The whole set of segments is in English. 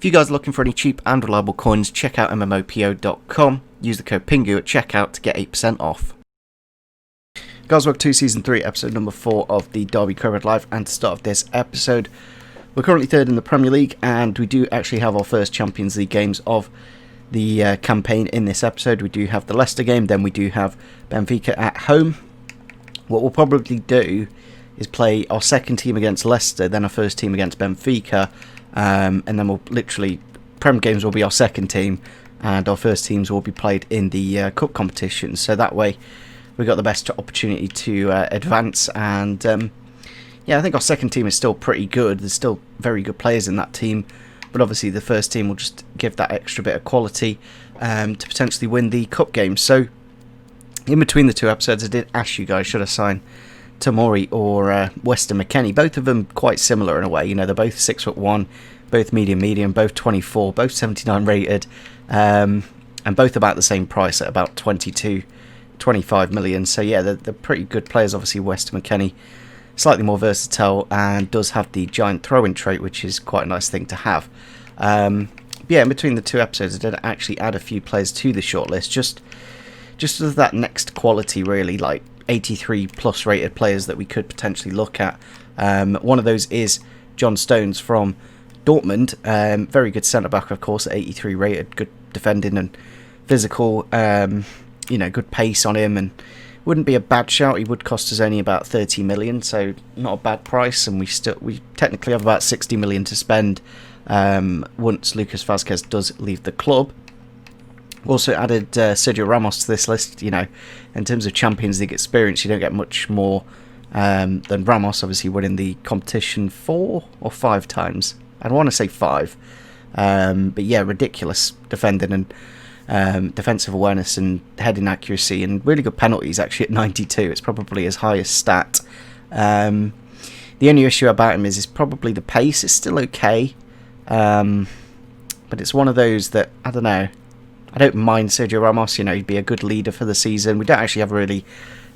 If you guys are looking for any cheap and reliable coins, check out MMOPO.com. Use the code PINGU at checkout to get 8% off. Guys, welcome to Season 3, Episode number 4 of the Derby Covered Live, and to start off this episode, we're currently third in the Premier League, and we do actually have our first Champions League games of the campaign in this episode. We do have the Leicester game, then we do have Benfica at home. What we'll probably do is play our second team against Leicester, then our first team against Benfica, and then we'll literally, Prem games will be our second team, and our first teams will be played in the cup competition. So that way we got the best opportunity to advance. And yeah, I think our second team is still pretty good. There's still very good players in that team, but obviously the first team will just give that extra bit of quality to potentially win the cup game. So in between the two episodes, I did ask you guys, should I sign Tomori or Weston McKennie? Both of them quite similar in a way. You know, they're both 6'1", both medium, both 24, both 79 rated, and both about the same price at about 25 million. So yeah, they're pretty good players. Obviously, Weston McKennie slightly more versatile and does have the giant throw-in trait, which is quite a nice thing to have. Yeah, in between the two episodes, I did actually add a few players to the shortlist, just as that next quality, really, like 83 plus rated players that we could potentially look at. One of those is John Stones from Dortmund. Very good centre back, of course, at 83 rated, good defending and physical. You know, good pace on him, and wouldn't be a bad shout. He would cost us only about 30 million, so not a bad price. And we technically have about 60 million to spend once Lucas Vazquez does leave the club. Also added Sergio Ramos to this list. You know, in terms of Champions League experience, you don't get much more than Ramos, obviously winning the competition 4 or 5 times. I want to say 5. But yeah, ridiculous defending and defensive awareness and heading accuracy, and really good penalties actually at 92. It's probably his highest stat. The only issue about him is probably the pace. It's still okay. But it's one of those that, I don't know, I don't mind Sergio Ramos. You know, he'd be a good leader for the season. We don't actually have really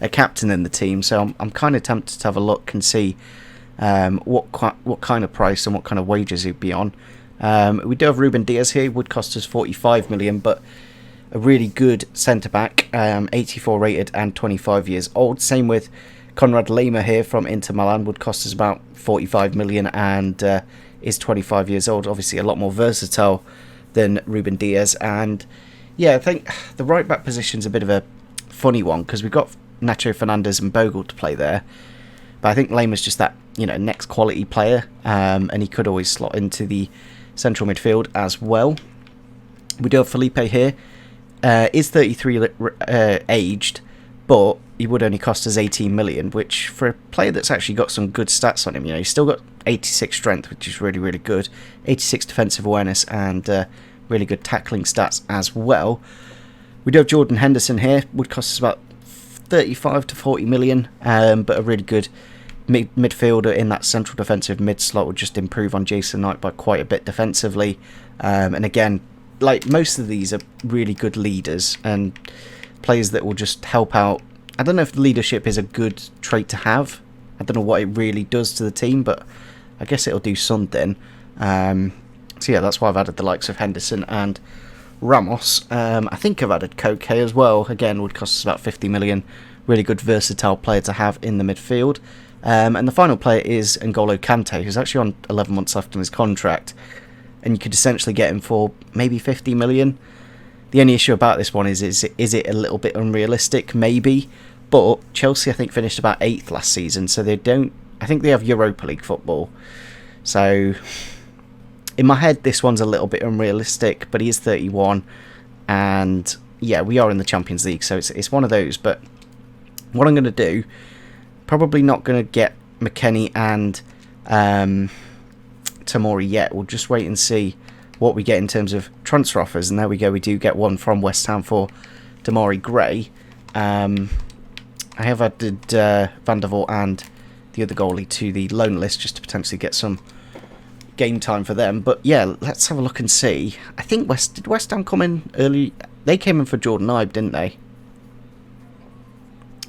a captain in the team, so I'm kind of tempted to have a look and see what kind of price and what kind of wages he'd be on. We do have Ruben Diaz here. He would cost us 45 million, but a really good centre-back, 84 rated and 25 years old. Same with Konrad Lema here from Inter Milan, would cost us about 45 million and is 25 years old. Obviously a lot more versatile than Ruben Diaz. And yeah, I think the right-back position's a bit of a funny one, because we've got Nacho Fernandez and Bogle to play there. But I think Lema's just that, you know, next quality player, and he could always slot into the central midfield as well. We do have Felipe here. Is 33 aged, but he would only cost us 18 million, which for a player that's actually got some good stats on him, you know, he's still got 86 strength, which is really, really good, 86 defensive awareness, and really good tackling stats as well. We do have Jordan Henderson here. Would cost us about 35 to 40 million, but a really good midfielder in that central defensive mid slot. Would just improve on Jason Knight by quite a bit defensively. And again, like most of these are really good leaders and players that will just help out. I don't know if leadership is a good trait to have. I don't know what it really does to the team, but I guess it'll do something. So yeah, that's why I've added the likes of Henderson and Ramos. I think I've added Koke as well. Again, would cost us about 50 million. Really good versatile player to have in the midfield. And the final player is N'Golo Kante, who's actually on 11 months left on his contract, and you could essentially get him for maybe 50 million. The only issue about this one is it a little bit unrealistic? Maybe, but Chelsea, I think, finished about 8th last season, so they don't. I think they have Europa League football, so in my head this one's a little bit unrealistic. But he is 31, and yeah, we are in the Champions League, so it's one of those. But what I'm going to do, probably not going to get McKennie and Tomori yet. We'll just wait and see what we get in terms of transfer offers. And there we go, we do get one from West Ham for Demarai Gray. I have added Van der Vaart and the other goalie to the loan list just to potentially get some game time for them. But yeah, let's have a look and see. I think did West Ham come in early? They came in for Jordan Ibe, didn't they?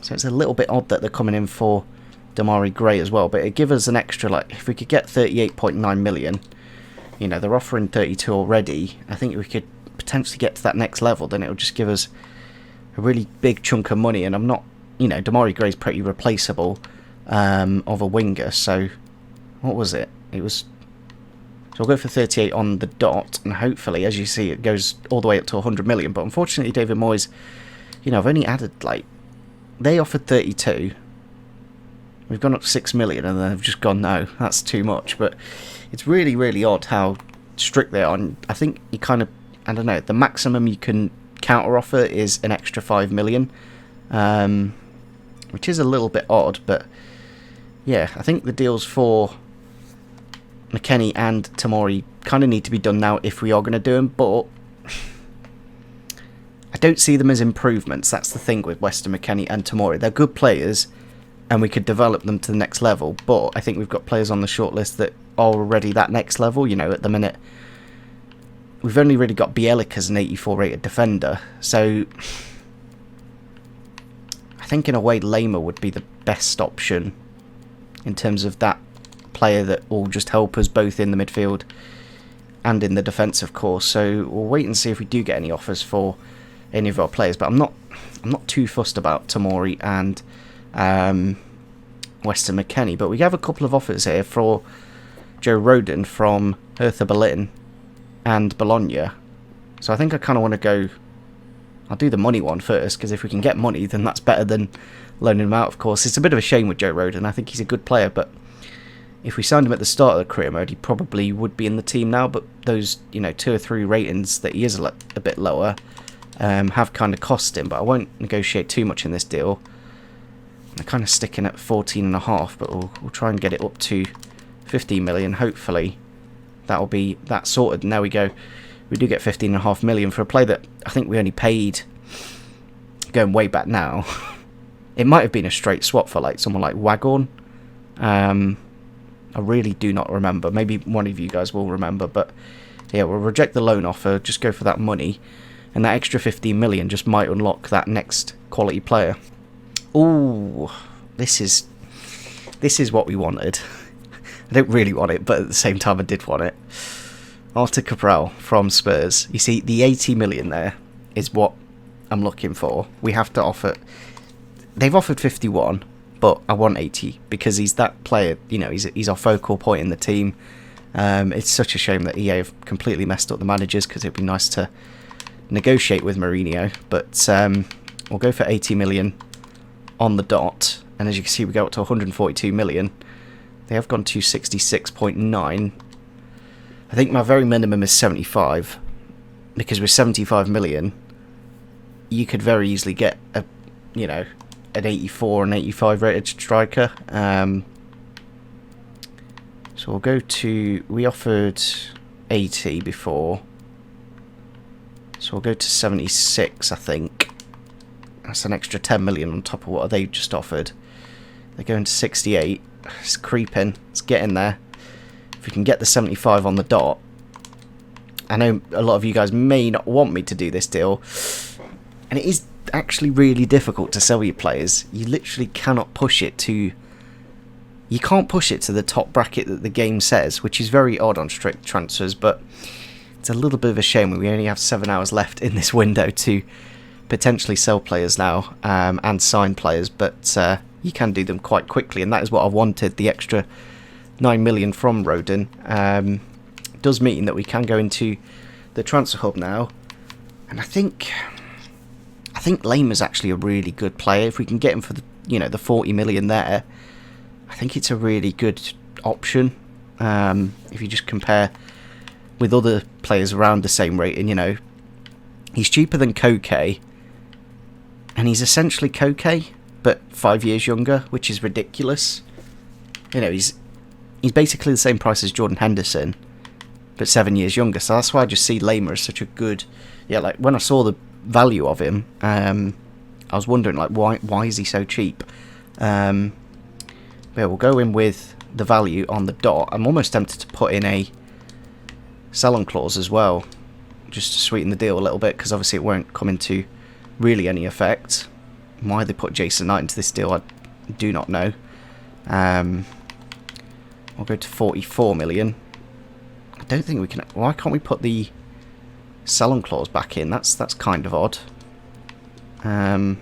So it's a little bit odd that they're coming in for Demarai Gray as well. But it'd give us an extra, like, if we could get 38.9 million, you know, they're offering 32 already. I think we could potentially get to that next level. Then it'll just give us a really big chunk of money. And I'm not, you know, Demarai Gray's pretty replaceable of a winger. So what was it? It was. So I'll go for 38 on the dot, and hopefully, as you see, it goes all the way up to 100 million. But unfortunately, David Moyes, you know, I've only added, like, they offered 32. We've gone up to 6 million, and they've just gone, no, that's too much. But it's really, really odd how strict they are. And I think you kind of, I don't know, the maximum you can counter offer is an extra 5 million, which is a little bit odd. But yeah, I think the deals for McKennie and Tomori kind of need to be done now if we are going to do them, but I don't see them as improvements. That's the thing with Weston McKennie and Tomori. They're good players and we could develop them to the next level, but I think we've got players on the shortlist that are already that next level. You know, at the minute we've only really got Bielik as an 84 rated defender, so I think in a way Lamer would be the best option in terms of that player that will just help us both in the midfield and in the defence, of course. So we'll wait and see if we do get any offers for any of our players. But I'm not too fussed about Tomori and Weston McKennie. But we have a couple of offers here for Joe Rodon from Hertha Berlin and Bologna. So I think I kind of want to go. I'll do the money one first, because if we can get money, then that's better than loaning him out. Of course, it's a bit of a shame with Joe Rodon. I think he's a good player, but if we signed him at the start of the career mode, he probably would be in the team now. But those, you know, 2 or 3 ratings that he is a bit lower have kind of cost him. But I won't negotiate too much in this deal. I'm kind of sticking at 14.5, but we'll try and get it up to 15 million. Hopefully, that'll be that sorted. And there we go. We do get 15.5 million for a player that I think we only paid, going way back now. It might have been a straight swap for like someone like Waghorn. I really do not remember. Maybe one of you guys will remember. But yeah, we'll reject the loan offer. Just go for that money. And that extra 15 million just might unlock that next quality player. Ooh, this is what we wanted. I don't really want it, but at the same time I did want it. Artur Cabral from Spurs. You see, the 80 million there is what I'm looking for. We have to offer. They've offered 51. But I want 80 because he's that player, you know, he's our focal point in the team. It's such a shame that EA have completely messed up the managers, because it'd be nice to negotiate with Mourinho. But we'll go for 80 million on the dot. And as you can see, we go up to 142 million. They have gone to 66.9. I think my very minimum is 75. Because with 75 million, you could very easily get a, you know, an 84 and 85 rated striker. So we'll go to, we offered 80 before, so we'll go to 76. I think that's an extra 10 million on top of what they just offered. They're going to 68. It's creeping, it's getting there. If we can get the 75 on the dot. I know a lot of you guys may not want me to do this deal, and it is actually really difficult to sell your players. You literally cannot push it to, you can't push it to the top bracket that the game says, which is very odd on strict transfers. But it's a little bit of a shame when we only have 7 hours left in this window to potentially sell players now, and sign players. But you can do them quite quickly, and that is what I wanted. The extra 9 million from Rodon does mean that we can go into the transfer hub now, and I think Lamer's actually a really good player. If we can get him for the, you know, the 40 million there, I think it's a really good option. If you just compare with other players around the same rating, you know, he's cheaper than Koke, and he's essentially Koke, but 5 years younger, which is ridiculous. You know, he's basically the same price as Jordan Henderson, but 7 years younger. So that's why I just see Lamer as such a good, yeah, like when I saw the value of him, I was wondering, like, why is he so cheap? Yeah, we'll go in with the value on the dot. I'm almost tempted to put in a sell-on clause as well, just to sweeten the deal a little bit, because obviously it won't come into really any effect. Why they put Jason Knight into this deal, I do not know. I'll go to 44 million. I don't think we can. Why can't we put the sell-on clause back in? That's kind of odd. Don't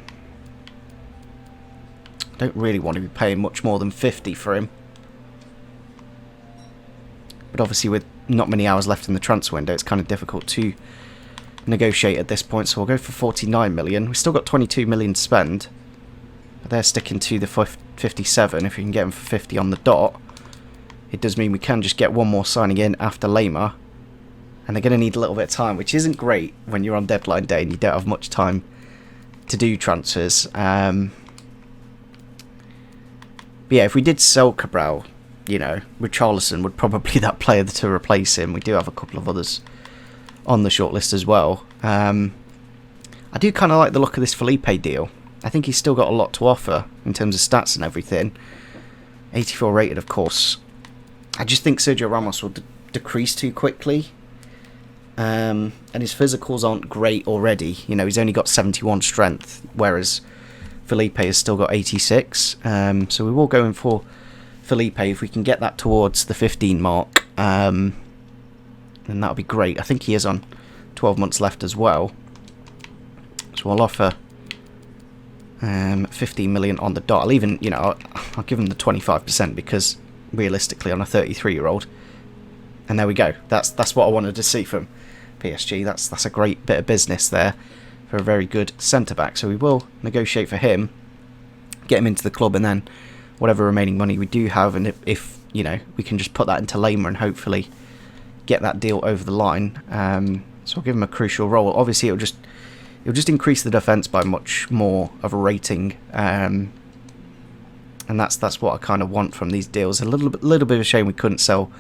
really want to be paying much more than 50 for him. But obviously with not many hours left in the transfer window, it's kind of difficult to negotiate at this point. So we'll go for 49 million. We've still got 22 million to spend. But they're sticking to the 57. If we can get them for 50 on the dot, it does mean we can just get one more signing in after Lema. And they're going to need a little bit of time, which isn't great when you're on deadline day and you don't have much time to do transfers. But yeah, if we did sell Cabral, you know, Richarlison would probably be that player to replace him. We do have a couple of others on the shortlist as well. I do kind of like the look of this Felipe deal. I think he's still got a lot to offer in terms of stats and everything. 84 rated, of course. I just think Sergio Ramos will decrease too quickly. And his physicals aren't great already. You know, he's only got 71 strength, whereas Felipe has still got 86. So we will go in for Felipe if we can get that towards the 15 mark. Then that'll be great. I think he is on 12 months left as well. So I'll offer 15 million on the dot. I'll even, you know, I'll give him the 25% because realistically on a 33-year-old. And there we go. That's what I wanted to see from PSG. That's a great bit of business there for a very good centre-back. So we will negotiate for him, get him into the club, and then whatever remaining money we do have, and if you know, we can just put that into Lema and hopefully get that deal over the line. So I'll give him a crucial role. Obviously, it'll just increase the defence by much more of a rating, and that's what I kind of want from these deals. A little bit of a shame we couldn't sell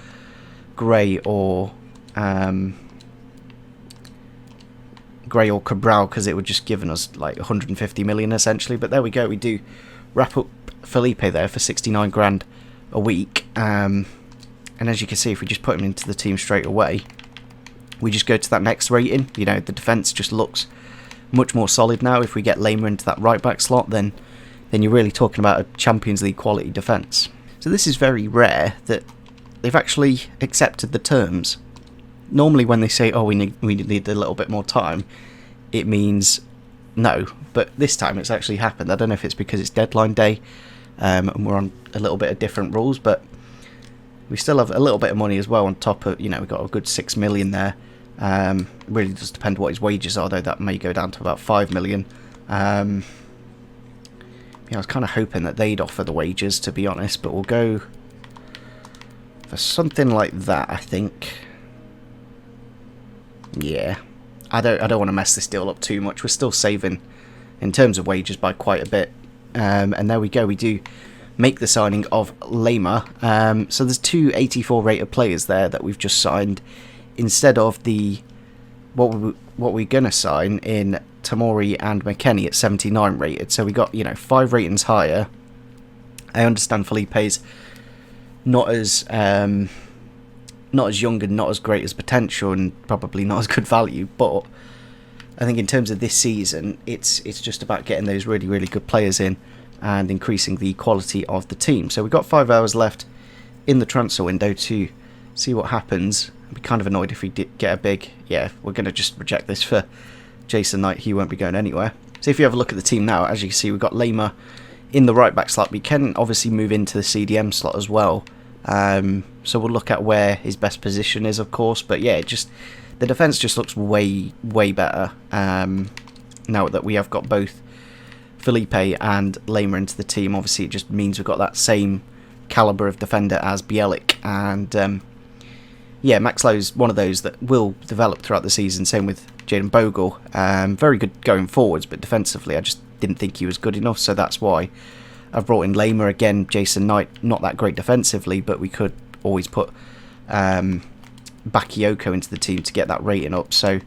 Gray or Cabral, because it would just given us like 150 million essentially. But there we go. We do wrap up Felipe there for 69 grand a week. And as you can see, if we just put him into the team straight away, we just go to that next rating. You know, the defence just looks much more solid now. If we get Lema into that right back slot, then you're really talking about a Champions League quality defence. So this is very rare that they've actually accepted the terms. Normally when they say, oh, we need a little bit more time, it means no. But this time it's actually happened. I don't know if it's because it's deadline day and we're on a little bit of different rules, but we still have a little bit of money as well on top of, you know, we've got a good 6 million there. It really does depend what his wages are, though. That may go down to about 5 million. I was kind of hoping that they'd offer the wages, to be honest, but we'll go for something like that, I think. Yeah, I don't want to mess this deal up too much. We're still saving in terms of wages by quite a bit. And there we go. We do make the signing of Lema. So there's two 84 rated players there that we've just signed instead of the what we're gonna sign in Tamori and McKennie at 79 rated. So we got, you know, 5 ratings higher. I understand Felipe's not as young and not as great as potential and probably not as good value, but I think in terms of this season, it's just about getting those really, really good players in and increasing the quality of the team. So we've got 5 hours left in the transfer window to see what happens. I'd be kind of annoyed if we did get a big, yeah, we're going to just reject this for Jason Knight. He won't be going anywhere. So if you have a look at the team now, as you can see, we've got Lema in the right back slot. We can obviously move into the CDM slot as well. So we'll look at where his best position is, of course. But yeah, the defence just looks way, way better now that we have got both Felipe and Lema into the team. Obviously, it just means we've got that same calibre of defender as Bielik. And yeah, Max Lowe's one of those that will develop throughout the season. Same with Jayden Bogle. Very good going forwards, but defensively, I just didn't think he was good enough. So that's why I've brought in Lema again. Jason Knight, not that great defensively, but we could always put Bakayoko into the team to get that rating up. So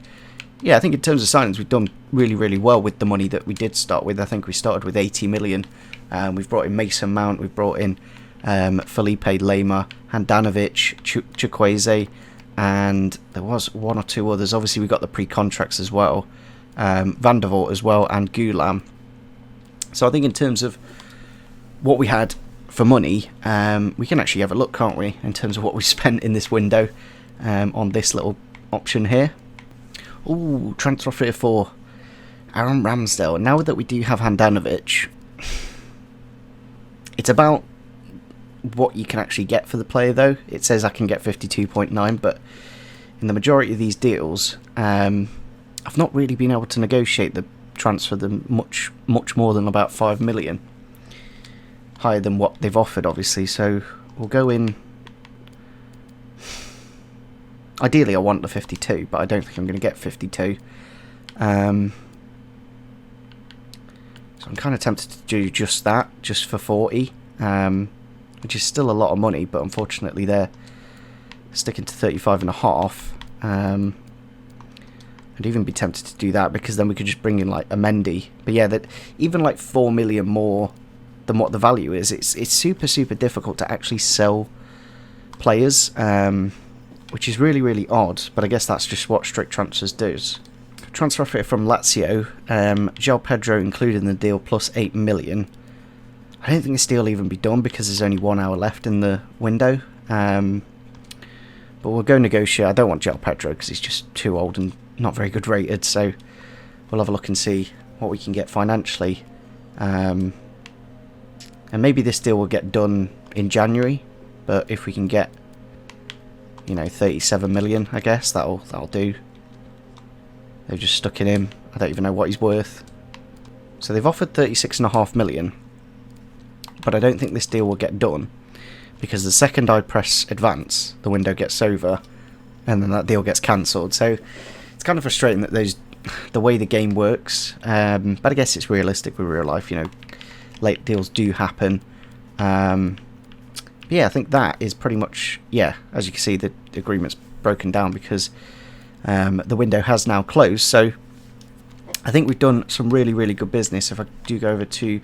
yeah, I think in terms of signings, we've done really, really well with the money that we did start with. I think we started with 80 million. We've brought in Mason Mount, we've brought in Felipe, Lema, Handanovic, Chukwueze, and there was 1 or 2 others. Obviously, we got the pre-contracts as well, Van der Vaart as well, and Gulam. So I think in terms of what we had for money, we can actually have a look, can't we, in terms of what we spent in this window. on this little option here. Ooh, transfer offer for Aaron Ramsdale. Now that we do have Handanovic, it's about what you can actually get for the player, though. It says I can get 52.9, but in the majority of these deals, I've not really been able to negotiate the transfer them much more than about 5 million. Higher than what they've offered, obviously, so we'll go in. Ideally, I want the 52, but I don't think I'm going to get 52. So I'm kind of tempted to do just that, just for 40, which is still a lot of money, but unfortunately they're sticking to 35.5. I'd even be tempted to do that, because then we could just bring in like a Mendy. But yeah, that even like 4 million more than what the value is, it's super difficult to actually sell players, which is really odd, but I guess that's just what strict transfers does. Transfer offer from Lazio, João Pedro included in the deal plus 8 million. I don't think this deal will even be done because there's only 1 hour left in the window. But we'll go negotiate. I don't want João Pedro because he's just too old and not very good rated, so we'll have a look and see what we can get financially. And maybe this deal will get done in January, but if we can get, 37 million, I guess that'll do. They've just stuck it in. I don't even know what he's worth. So they've offered 36.5 million, but I don't think this deal will get done, because the second I press advance, the window gets over, and then that deal gets cancelled. So it's kind of frustrating that the way the game works, but I guess it's realistic with real life. Late deals do happen. Yeah, I think that is pretty much, as you can see, the agreement's broken down because the window has now closed. So I think we've done some really good business. If I do go over to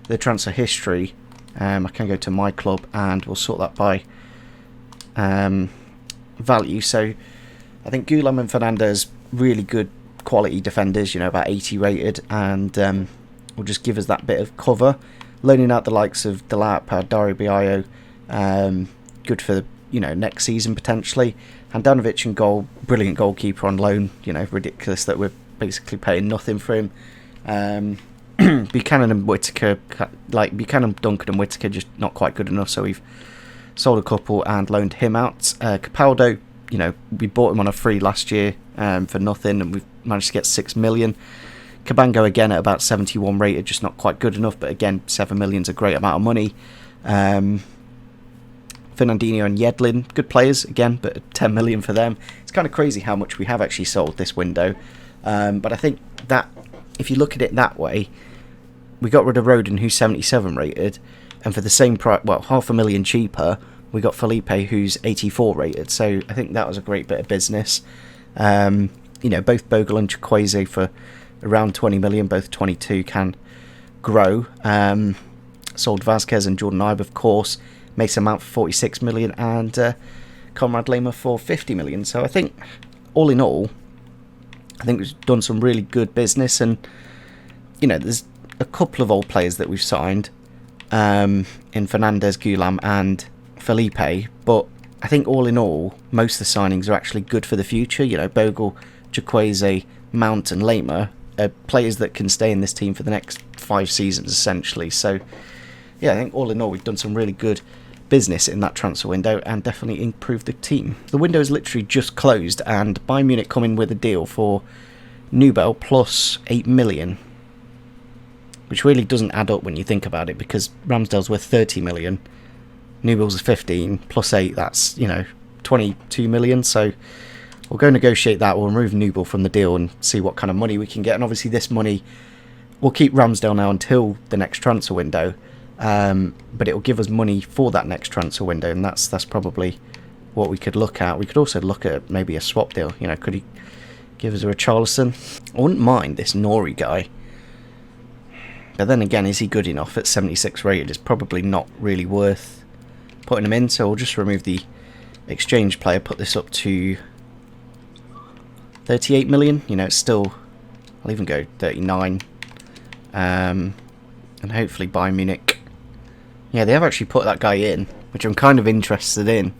the transfer history, I can go to my club and we'll sort that by value. So I think Gulam and Fernandez, really good quality defenders, about 80 rated, and will just give us that bit of cover. Loaning out the likes of Delap, Dario Biaio, good for next season potentially. Handanovic in goal, brilliant goalkeeper on loan. Ridiculous that we're basically paying nothing for him. Buchanan and Whittaker, Buchanan, Duncan and Whittaker, just not quite good enough, so we've sold a couple and loaned him out. Capaldo, we bought him on a free last year for nothing, and we've managed to get 6 million. Cabango again at about 71 rated, just not quite good enough, but again 7 million's a great amount of money. Fernandinho and Yedlin, good players again, but 10 million for them. It's kind of crazy how much we have actually sold this window, but I think that if you look at it that way, we got rid of Rodon, who's 77 rated, and for the same price, well, 500,000 cheaper, we got Felipe, who's 84 rated. So I think that was a great bit of business. Both Bogle and Chukwueze for around 20 million, both 22, can grow. Sold Vasquez and Jordan Ibe, of course. Mason Mount for 46 million, and Conrad Lema for 50 million. So I think, all in all, I think we've done some really good business, and there's a couple of old players that we've signed in Fernandez, Gulam and Felipe, but I think all in all, most of the signings are actually good for the future. Bogle, Chukwueze, Mount and Lema are players that can stay in this team for the next 5 seasons, essentially. So yeah, I think all in all, we've done some really good business in that transfer window and definitely improved the team. The window is literally just closed, and Bayern Munich come in with a deal for Nubel plus 8 million, which really doesn't add up when you think about it, because Ramsdale's worth 30 million, Nubel's 15 plus 8, that's 22 million. So we'll go negotiate that. We'll remove Nubel from the deal and see what kind of money we can get, and obviously this money will keep Ramsdale now until the next transfer window. But it will give us money for that next transfer window, and that's probably what we could look at. We could also look at maybe a swap deal. Could he give us a Richarlison? I wouldn't mind this Nori guy, but then again, is he good enough at 76 rated? It's probably not really worth putting him in, so we'll just remove the exchange player, put this up to 38 million. It's still, I'll even go 39, and hopefully Bayern Munich. Yeah, they have actually put that guy in, which I'm kind of interested in.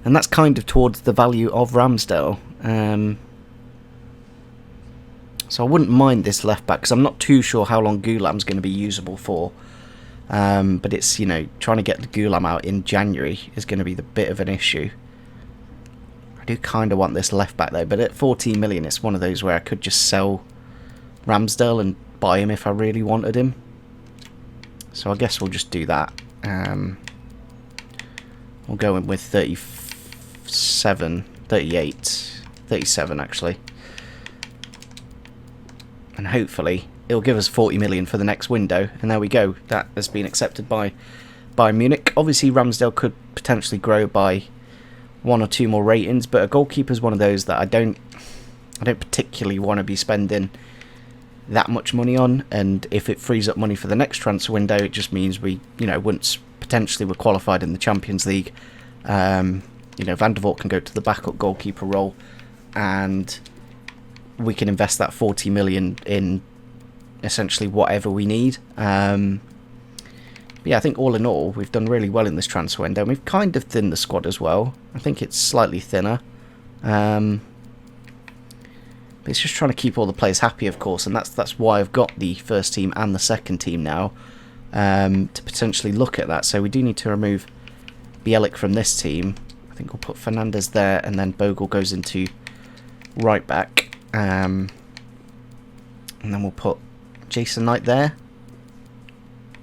And that's kind of towards the value of Ramsdale. So I wouldn't mind this left back, because I'm not too sure how long Goulam's going to be usable for. But it's, you know, trying to get the Goulam out in January is going to be the bit of an issue. I do kind of want this left back though, but at 14 million it's one of those where I could just sell Ramsdale and buy him if I really wanted him. So I guess we'll just do that. We'll go in with 37, 38, 37 actually. And hopefully it'll give us 40 million for the next window. And there we go. That has been accepted by Munich. Obviously Ramsdale could potentially grow by 1 or 2 more ratings, but a goalkeeper is one of those that I don't particularly want to be spending that much money on. And if it frees up money for the next transfer window, it just means we, you know, once potentially we're qualified in the Champions League, you know, Van der Vaart can go to the backup goalkeeper role, and we can invest that 40 million in essentially whatever we need. But yeah, I think all in all, we've done really well in this transfer window. We've kind of thinned the squad as well. I think it's slightly thinner. But it's just trying to keep all the players happy, of course, and that's why I've got the first team and the second team now, to potentially look at that. So we do need to remove Bielik from this team. I think we'll put Fernandez there, and then Bogle goes into right back. And then we'll put Jason Knight there,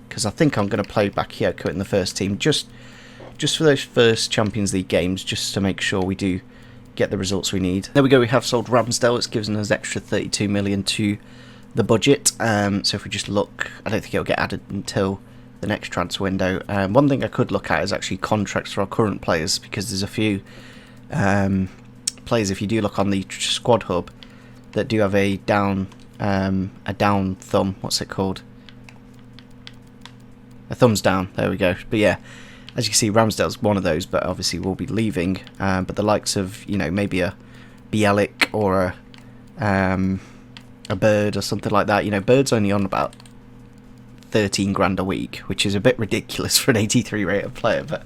because I think I'm going to play Bakayoko in the first team, just for those first Champions League games, just to make sure we do get the results we need. There we go, we have sold Ramsdale. It's given us extra 32 million to the budget. So if we just look, I don't think it'll get added until the next transfer window. One thing I could look at is actually contracts for our current players, because there's a few players, if you do look on the squad hub, that do have a down thumb. What's it called? A thumbs down. There we go. But yeah, as you can see, Ramsdale's one of those, but obviously will be leaving. But the likes of, you know, maybe a Bielik or a Bird or something like that. You know, Bird's only on about 13 grand a week, which is a bit ridiculous for an 83 rated player, but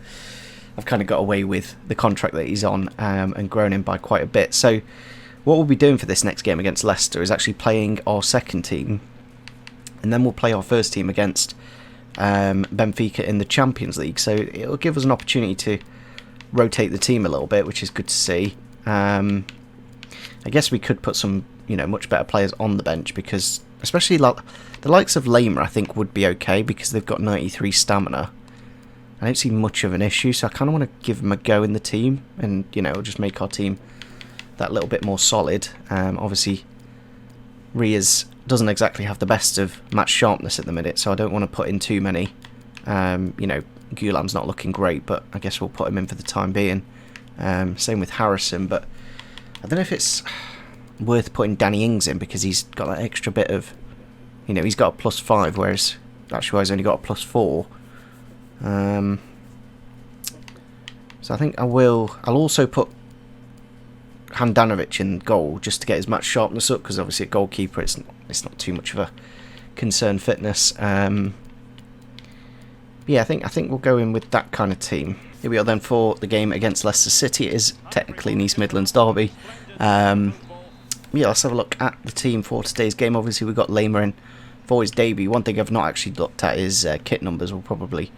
I've kind of got away with the contract that he's on, and grown him by quite a bit. So what we'll be doing for this next game against Leicester is actually playing our second team, and then we'll play our first team against Benfica in the Champions League. So it'll give us an opportunity to rotate the team a little bit, which is good to see. I guess we could put some, you know, much better players on the bench, because especially like the likes of Lamer, I think would be okay, because they've got 93 stamina. I don't see much of an issue, so I kind of want to give them a go in the team, and, you know, it'll just make our team that little bit more solid. Obviously Riaz doesn't exactly have the best of match sharpness at the minute, so I don't want to put in too many. You know, Goulam's not looking great, but I guess we'll put him in for the time being. Same with Harrison, but I don't know if it's worth putting Danny Ings in, because he's got that extra bit of, you know, he's got a +5, whereas Batshuayi's only got a +4. So I think I'll also put Handanovic in goal, just to get his match sharpness up, because obviously at goalkeeper it's not too much of a concern fitness. Yeah, I think we'll go in with that kind of team. Here we are then for the game against Leicester City. It is technically an East Midlands derby. Yeah, let's have a look at the team for today's game. Obviously we've got Lamer in for his debut. One thing I've not actually looked at is kit numbers. We'll probably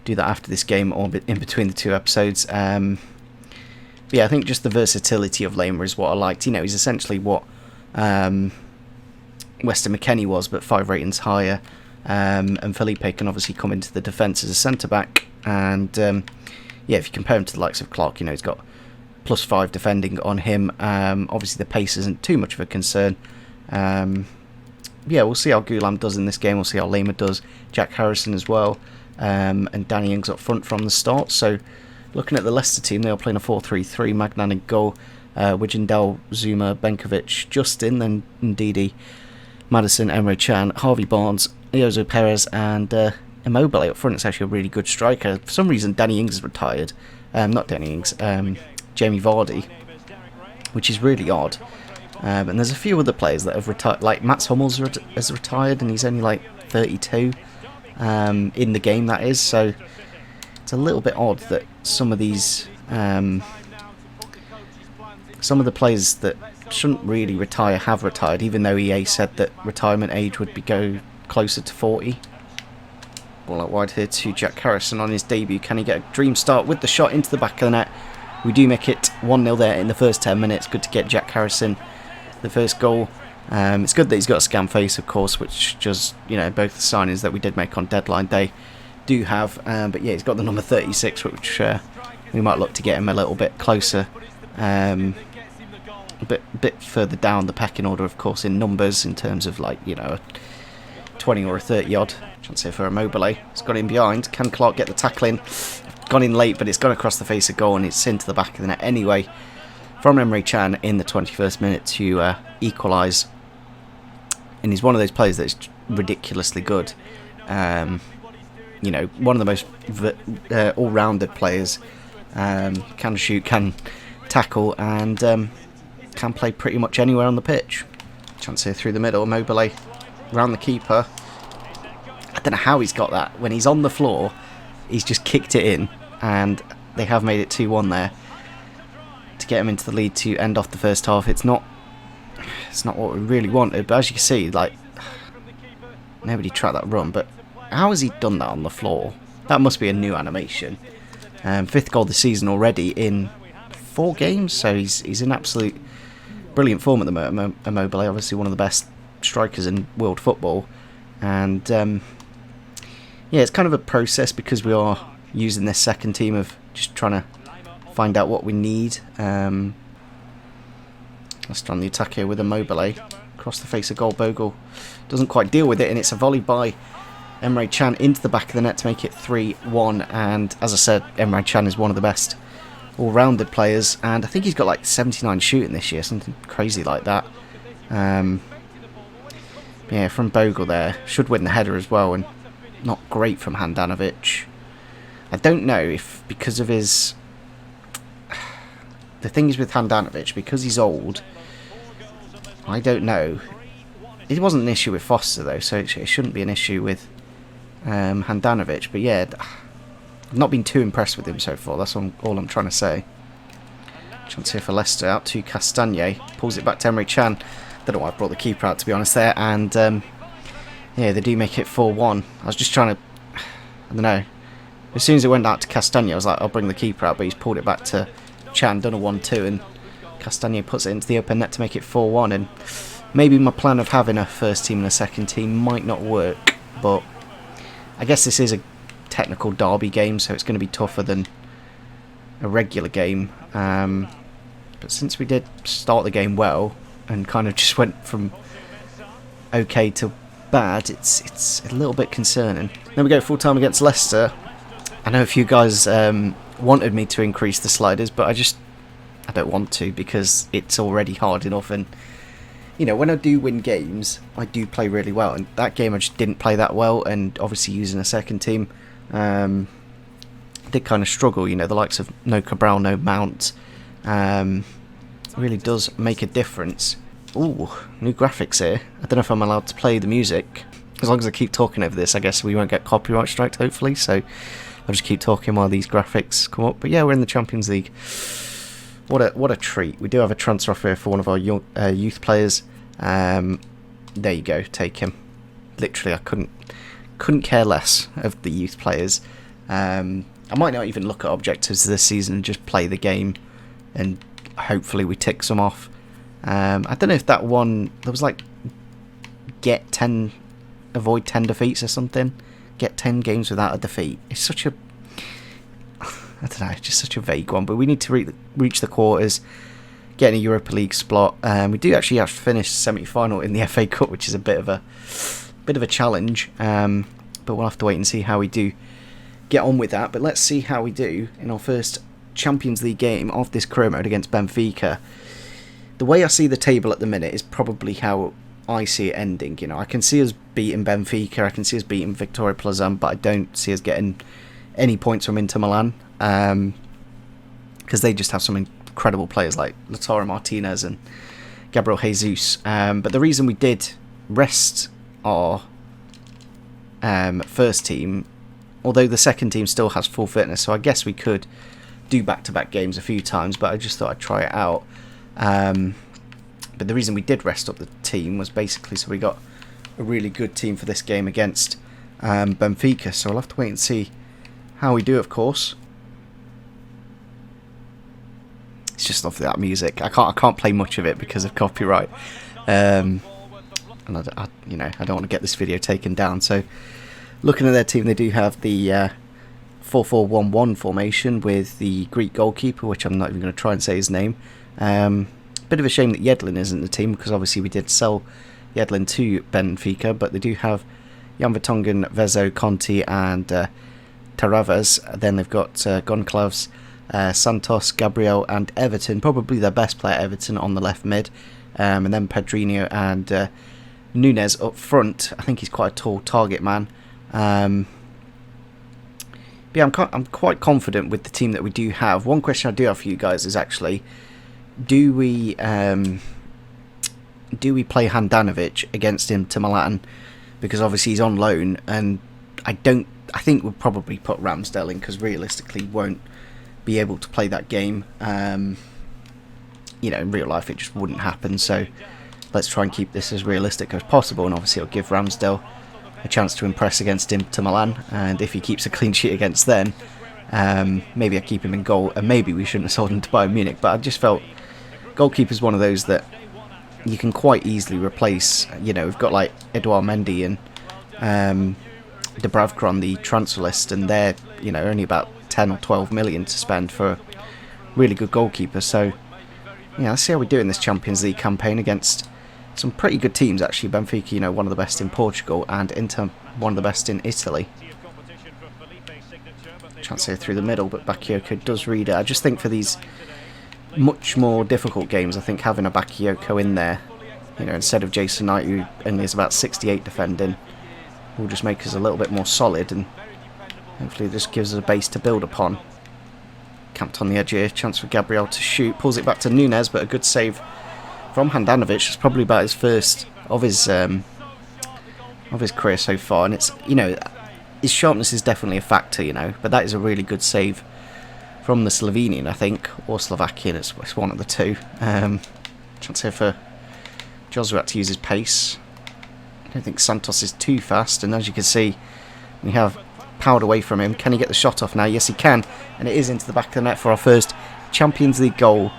do that after this game, or in between the two episodes. But yeah, I think just the versatility of Lamer is what I liked. You know, he's essentially what Weston McKennie was, but 5 ratings higher. And Felipe can obviously come into the defence as a centre-back. And yeah, if you compare him to the likes of Clark, you know, he's got +5 defending on him. Obviously the pace isn't too much of a concern. Yeah, we'll see how Goulam does in this game. We'll see how Lamer does. Jack Harrison as well. And Danny Ings up front from the start. So looking at the Leicester team, they are playing a 4-3-3. Magnan in goal. Wijndal, Zuma, Benkovic, Justin, then Ndidi, Madison, Emre Can, Harvey Barnes, Iozo Perez, and Immobile up front. It's actually a really good striker. For some reason, Danny Ings is retired. Not Danny Ings, Jamie Vardy, which is really odd. And there's a few other players that have retired, like Mats Hummels has retired, and he's only like 32 in the game, that is. So it's a little bit odd that some of these Some of the players that shouldn't really retire have retired, even though EA said that retirement age would go closer to 40. Ball out wide here to Jack Harrison on his debut. Can he get a dream start with the shot into the back of the net? We do make it 1-0 there in the first 10 minutes. Good to get Jack Harrison the first goal. It's good that he's got a scam face, of course, which just, both the signings that we did make on deadline day do have. But yeah, he's got the number 36, which we might look to get him a little bit closer. A bit further down the pecking order, of course, in numbers, in terms of a 20 or a 30 odd. Chance here for Immobile. It's got in behind. Can Clark get the tackle in? Gone in late, but it's gone across the face of goal, and it's into the back of the net anyway. From Emre Can in the 21st minute to equalise. And he's one of those players that's ridiculously good. One of the most all-rounded players. Can shoot, can tackle, and can play pretty much anywhere on the pitch. Chance here through the middle. Immobile round the keeper. I don't know how he's got that. When he's on the floor, he's just kicked it in, and they have made it 2-1 there to get him into the lead to end off the first half. It's not what we really wanted, but as you can see, nobody tracked that run. But how has he done that on the floor? That must be a new animation. 5th goal this season already in 4 games, so he's in absolute brilliant form at the moment. Immobile, obviously one of the best strikers in world football, and yeah, it's kind of a process because we are using this second team of just trying to find out what we need. Let's try on the attack here with Immobile. Across the face of goal, Bogle doesn't quite deal with it, and it's a volley by Emre Can into the back of the net to make it 3-1. And as I said, Emre Can is one of the best all-rounded players, and I think he's got 79 shooting this year, something crazy like that. Yeah, from Bogle there. Should win the header as well, and not great from Handanovic. I don't know if because of his... The thing is with Handanovic, because he's old, I don't know. It wasn't an issue with Foster though, so it shouldn't be an issue with Handanovic. But yeah, I've not been too impressed with him so far. That's all I'm trying to say. Chance here for Leicester, out to Castagne. Pulls it back to Emre Can. Don't know why I brought the keeper out, to be honest, there. And yeah, they do make it 4-1. I was just trying to... I don't know. As soon as it went out to Castagne, I was like, I'll bring the keeper out. But he's pulled it back to Can, done a 1-2. And Castagne puts it into the open net to make it 4-1. And maybe my plan of having a first team and a second team might not work. But I guess this is a technical derby game, so it's going to be tougher than a regular game. But since we did start the game well and kind of just went from okay to bad, it's a little bit concerning. Then we go full time against Leicester. I know a few guys wanted me to increase the sliders, but I don't want to because it's already hard enough. And when I do win games, I do play really well, and that game I just didn't play that well. And obviously using a second team, did kind of struggle. The likes of no Cabral, no Mount, really does make a difference. Ooh, new graphics here. I don't know if I'm allowed to play the music. As long as I keep talking over this, I guess we won't get copyright striked, hopefully. So I'll just keep talking while these graphics come up. But yeah, we're in the Champions League. What a treat. We do have a transfer offer for one of our youth players. There you go, take him. Literally, I couldn't care less of the youth players. I might not even look at objectives this season and just play the game, and hopefully we tick some off. I don't know if that one, there was avoid 10 defeats or something. Get 10 games without a defeat. It's such a, I don't know, just such a vague one. But we need to reach the quarters, get in a Europa League spot. We do actually have to finish semi-final in the FA Cup, which is a bit of a challenge. But we'll have to wait and see how we do get on with that. But let's see how we do in our first Champions League game of this career mode against Benfica. The way I see the table at the minute is probably how I see it ending. I can see us beating Benfica, I can see us beating Victoria Plzen, but I don't see us getting any points from Inter Milan, because they just have some incredible players like Lautaro Martinez and Gabriel Jesus. But the reason we did rest our first team, although the second team still has full fitness, so I guess we could do back-to-back games a few times, but I just thought I'd try it out. But the reason we did rest up the team was basically so we got a really good team for this game against Benfica. So we'll have to wait and see how we do, of course. It's just off that music. I can't play much of it because of copyright. And I don't want to get this video taken down. So looking at their team, they do have the 4-4-1-1 formation with the Greek goalkeeper, which I'm not even going to try and say his name. Bit of a shame that Yedlin isn't in the team, because obviously we did sell Yedlin to Benfica, but they do have Jan Vertonghen, Vezo, Conti and Taravas. Then they've got Goncalves, Santos, Gabriel and Everton, probably their best player, Everton, on the left mid. And then Pedrinho and Nunes up front. I think he's quite a tall target man. But yeah, I'm quite confident with the team that we do have. One question I do have for you guys is actually, do we play Handanovic against Inter Milan? Because obviously he's on loan, and I think we'll probably put Ramsdale in, because realistically he won't be able to play that game. In real life it just wouldn't happen, so let's try and keep this as realistic as possible, and obviously it'll give Ramsdale a chance to impress against Inter Milan, and if he keeps a clean sheet against them, maybe I keep him in goal, and maybe we shouldn't have sold him to Bayern Munich, but I just felt goalkeeper's one of those that you can quite easily replace. We've got like Edouard Mendy and Dubravka on the transfer list, and they're only about 10 or 12 million to spend for a really good goalkeeper. So yeah, let's see how we do in this Champions League campaign against some pretty good teams actually. Benfica, one of the best in Portugal, and Inter, one of the best in Italy. Chance here through the middle, but Bakayoko does read it. I just think for these much more difficult games, I think having a Bakayoko in there, instead of Jason Knight, who only is about 68 defending, will just make us a little bit more solid, and hopefully this gives us a base to build upon. Camped on the edge here, chance for Gabriel to shoot, pulls it back to Nunes, but a good save from Handanovic. It's probably about his first of his career so far, and it's his sharpness is definitely a factor, but that is a really good save from the Slovenian, I think, or Slovakian. It's one of the two. Chance here for Josué to use his pace. I don't think Santos is too fast, and as you can see, we have powered away from him. Can he get the shot off now? Yes, he can, and it is into the back of the net for our first Champions League goal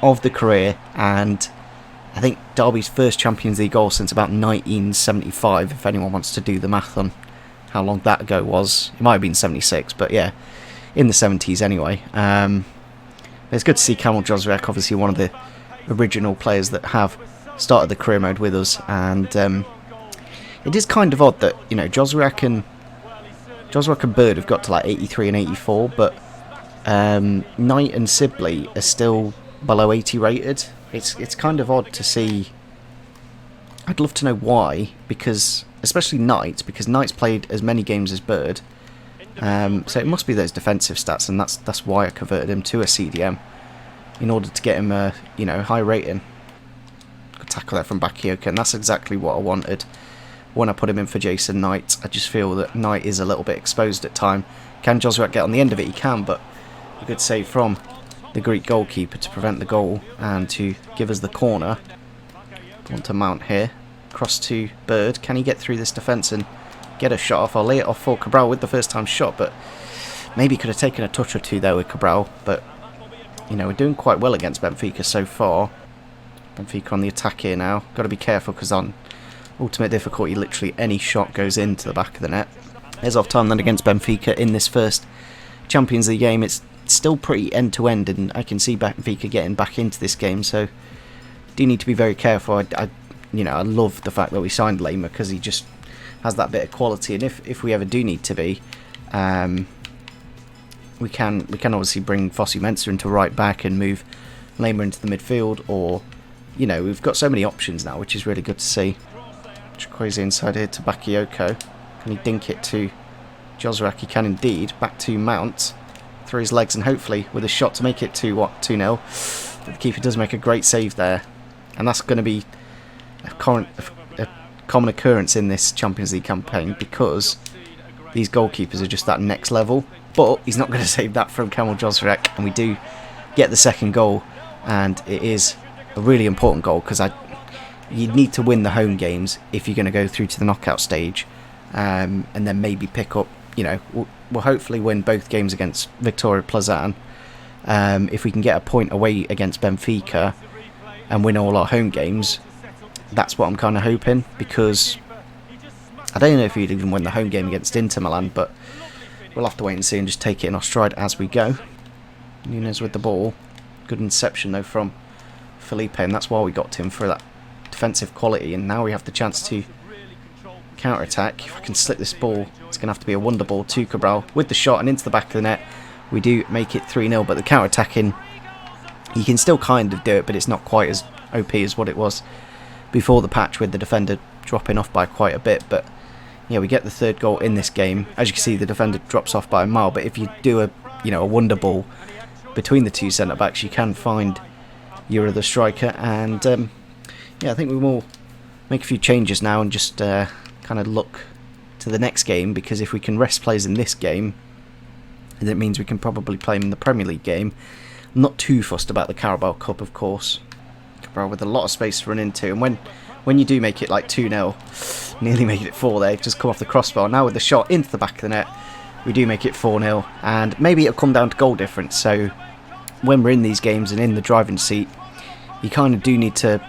of the career, and I think Derby's first Champions League goal since about 1975, if anyone wants to do the math on how long that ago was. It might have been 76, but yeah, in the 70s anyway. It's good to see Kamil Jozwiak, obviously one of the original players that have started the career mode with us, and it is kind of odd that Jozwiak and Bird have got to like 83 and 84, but Knight and Sibley are still below 80 rated. It's kind of odd to see. I'd love to know why, because especially Knight, because Knight's played as many games as Bird. So it must be those defensive stats, and that's why I converted him to a CDM, in order to get him a high rating. Good tackle there from Bakayoko, and that's exactly what I wanted when I put him in for Jason Knight. I just feel that Knight is a little bit exposed at time. Can Josué get on the end of it? He can, but a good save from the Greek goalkeeper to prevent the goal and to give us the corner. Want to mount here. Cross to Bird. Can he get through this defence and get a shot off? I'll lay it off for Cabral with the first time shot, but maybe could have taken a touch or two there with Cabral. But we're doing quite well against Benfica so far. Benfica on the attack here now. Got to be careful, because on ultimate difficulty literally any shot goes into the back of the net. There's off time then against Benfica in this first Champions League game. It's still pretty end to end, and I can see Benfica getting back into this game, so do need to be very careful. I love the fact that we signed Lema, because he just has that bit of quality, and if we ever do need to be, we can obviously bring Fosu Mensah into right back and move Lema into the midfield, or we've got so many options now, which is really good to see. Chukwueze inside here to Bakayoko. Can he dink it to Jozwiak? He can indeed. Back to Mount through his legs, and hopefully with a shot to make it 2-0. But the keeper does make a great save there, and that's going to be a common occurrence in this Champions League campaign, because these goalkeepers are just that next level. but he's not going to save that from Kamil Jozrek, and we do get the second goal, and it is a really important goal because you need to win the home games if you're going to go through to the knockout stage, and then maybe pick up, we'll hopefully win both games against Victoria Plazan. If we can get a point away against Benfica and win all our home games, that's what I'm kind of hoping, because I don't know if we'd even win the home game against Inter Milan, but we'll have to wait and see and just take it in our stride as we go. Nunes with the ball. Good interception though from Felipe, and that's why we got to him, for that defensive quality, and now we have the chance to counter-attack. If I can slip this ball, it's going to have to be a wonder ball to Cabral with the shot and into the back of the net. We do make it 3-0, but the counter-attacking, you can still kind of do it, but it's not quite as OP as what it was before the patch, with the defender dropping off by quite a bit. But yeah, we get the third goal in this game. As you can see, the defender drops off by a mile, but if you do a wonder ball between the two centre-backs, you can find your other striker. And yeah, I think we will make a few changes now and just kind of look to the next game, because if we can rest players in this game, that means we can probably play them in the Premier League game. I'm not too fussed about the Carabao Cup, of course. Cabral with a lot of space to run into, and when you do make it like 2-0, nearly made it 4 there, just come off the crossbar. Now with the shot into the back of the net, we do make it 4-0, and maybe it'll come down to goal difference. So when we're in these games and in the driving seat, you kind of do need to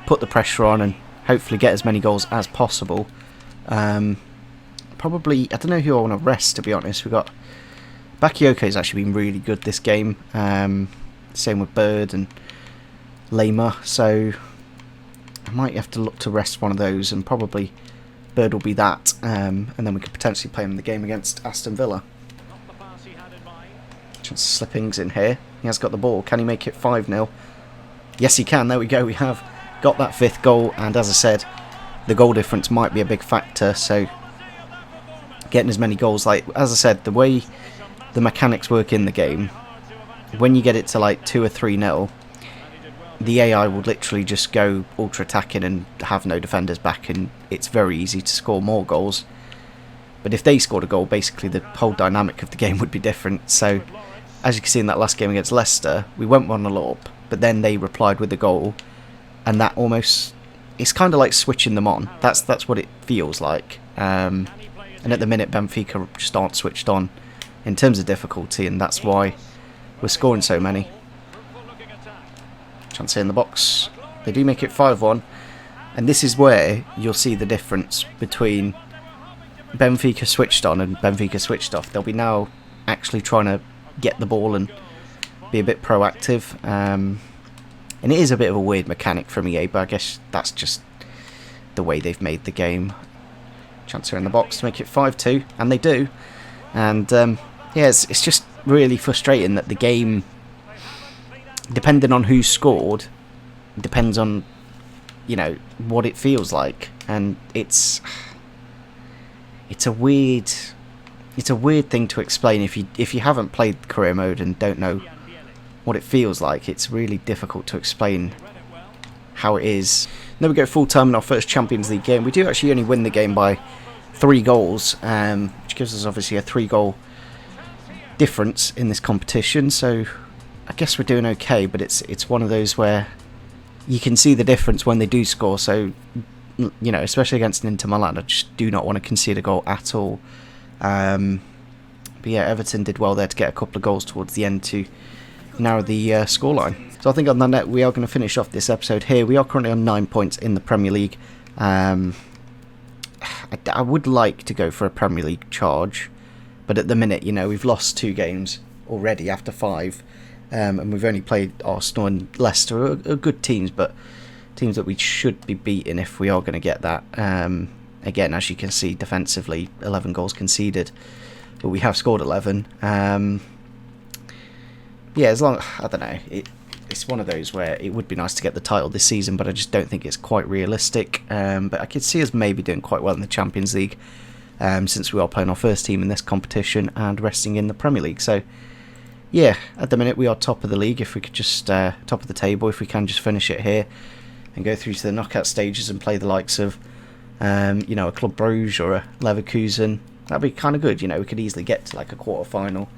put the pressure on and hopefully get as many goals as possible. Probably, I don't know who I want to rest, to be honest. We've got Bakayoko's actually been really good this game. Same with Bird and Lema, so I might have to look to rest one of those, and probably Bird will be that, and then we could potentially play him in the game against Aston Villa. Chance of slippings in here. He has got the ball. Can he make it 5-0? Yes, he can. There we go. We have got that 5th goal, and as I said, the goal difference might be a big factor, so getting as many goals, like as I said, the way the mechanics work in the game, when you get it to like 2 or 3-0, the AI will literally just go ultra attacking and have no defenders back, and it's very easy to score more goals. But if they scored a goal, basically the whole dynamic of the game would be different. So as you can see in that last game against Leicester, we went 1-0 up, but then they replied with a goal, and that almost, it's kind of like switching them on. That's what it feels like. And at the minute, Benfica just aren't switched on in terms of difficulty, and that's why we're scoring so many. Chance here in the box. They do make it 5-1, and this is where you'll see the difference between Benfica switched on and Benfica switched off. They'll be now actually trying to get the ball and be a bit proactive. And it is a bit of a weird mechanic from EA, but I guess that's just the way they've made the game. Chance here in the box to make it 5-2, and they do. And yeah, it's just really frustrating that the game, depending on who scored, depends on, what it feels like. And it's a weird thing to explain if you haven't played career mode and don't know what it feels like. It's really difficult to explain how it is. Then we go full time in our first Champions League game. We do actually only win the game by 3 goals, which gives us obviously a 3-goal difference in this competition. So I guess we're doing okay, but it's one of those where you can see the difference when they do score. So, especially against an Inter Milan, I just do not want to concede a goal at all. But yeah, Everton did well there to get a couple of goals towards the end to narrow the scoreline. So I think on that note, we are going to finish off this episode here. We are currently on 9 points in the Premier League. I would like to go for a Premier League charge, but at the minute, we've lost 2 games already after 5. And we've only played Arsenal and Leicester, are good teams, but teams that we should be beating if we are going to get that. Again, as you can see, defensively, 11 goals conceded, but we have scored 11. Yeah, as long, I don't know, it's one of those where it would be nice to get the title this season, but I just don't think it's quite realistic. But I could see us maybe doing quite well in the Champions League, since we are playing our first team in this competition and resting in the Premier League. So yeah, at the minute we are top of the league. If we could just top of the table, if we can just finish it here and go through to the knockout stages and play the likes of a Club Brugge or a Leverkusen, That'd be kind of good, you know. We could easily get to like a quarter-final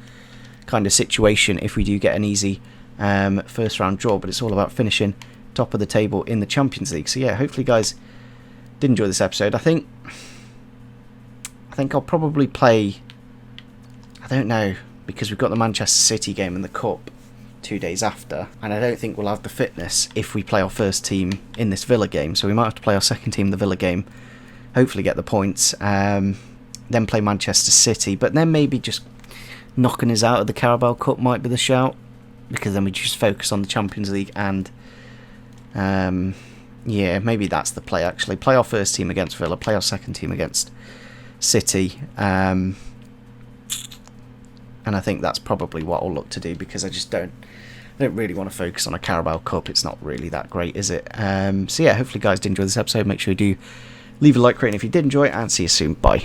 kind of situation if we do get an easy first round draw, but it's all about finishing top of the table in the Champions League. So yeah, hopefully guys did enjoy this episode. I think I'll probably play, I don't know, because we've got the Manchester City game in the Cup 2 days after, and I don't think we'll have the fitness if we play our first team in this Villa game, so we might have to play our second team in the Villa game, hopefully get the points, then play Manchester City, but then maybe just knocking us out of the Carabao Cup might be the shout, because then we just focus on the Champions League, and yeah, maybe that's the play actually. Play our first team against Villa, play our second team against City, and I think that's probably what I'll look to do, because I don't really want to focus on a Carabao Cup. It's not really that great, is it? So yeah, hopefully guys did enjoy this episode. Make sure you do leave a like rating if you did enjoy it, and see you soon. Bye.